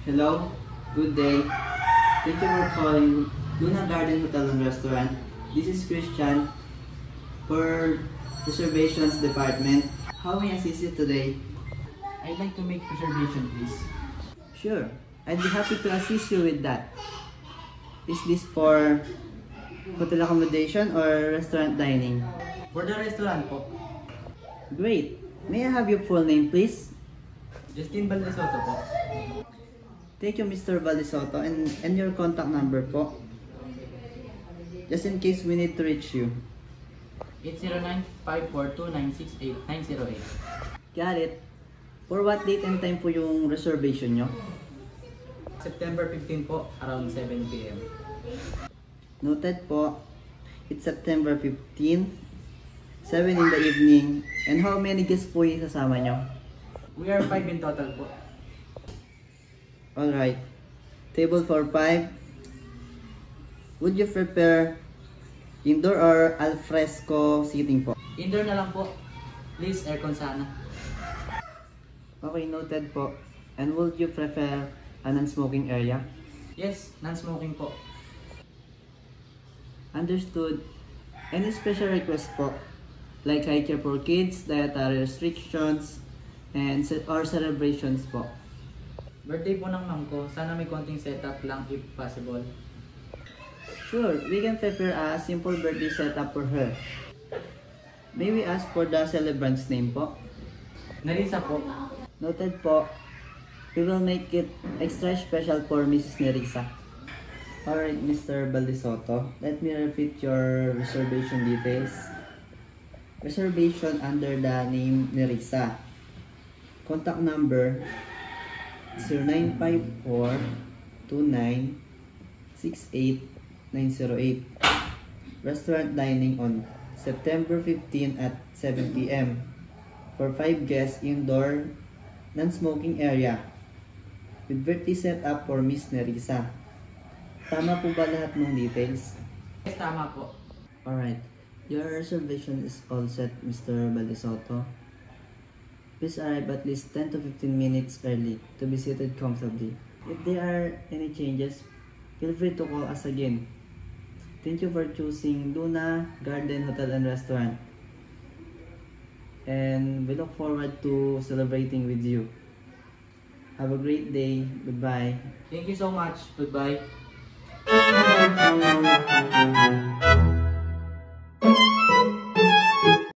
Hello, good day. Thank you for calling Luna Garden Hotel and Restaurant. This is Christian for Reservations Department. How may I assist you today? I'd like to make reservation, please. Sure, I'd be happy to assist you with that. Is this for hotel accommodation or restaurant dining? For the restaurant po. Great. May I have your full name, please? Justin Baldesoto po. Thank you, Mr. Valisoto, and your contact number po. Just in case we need to reach you. 809-542-968-908. Got it. For what date and time po yung reservation nyo? September 15 po, around 7 p.m. Noted po. It's September 15, 7 in the evening. And how many guests po yung sasama nyo? We are 5 in total po. Alright. Table for 5. Would you prepare indoor or al fresco seating po? Indoor na lang po. Please, aircon sana. Okay, noted po. And would you prefer a non-smoking area? Yes, non-smoking po. Understood. Any special request po? Like high care for kids, dietary restrictions, and or celebrations po? Birthday po ng ma'am ko. Sana may konting setup lang if possible. Sure, we can prepare a simple birthday setup for her. May we ask for the celebrant's name po? Narisa po. Noted po. We will make it extra special for Mrs. Nerissa. Alright, Mr. Baldesoto, let me repeat your reservation details. Reservation under the name Nerissa. Contact number 0954-2968-908. Restaurant dining on September 15 at 7 p.m. For 5 guests, indoor, non-smoking area. With birthday setup for Miss Nerissa. Tama po ba lahat ng details? Yes, tama po. Alright. Your reservation is all set, Mr. Baldesoto. Please arrive at least 10 to 15 minutes early to be seated comfortably. If there are any changes, feel free to call us again. Thank you for choosing Luna Garden Hotel and Restaurant. And we look forward to celebrating with you. Have a great day. Goodbye. Thank you so much. Goodbye.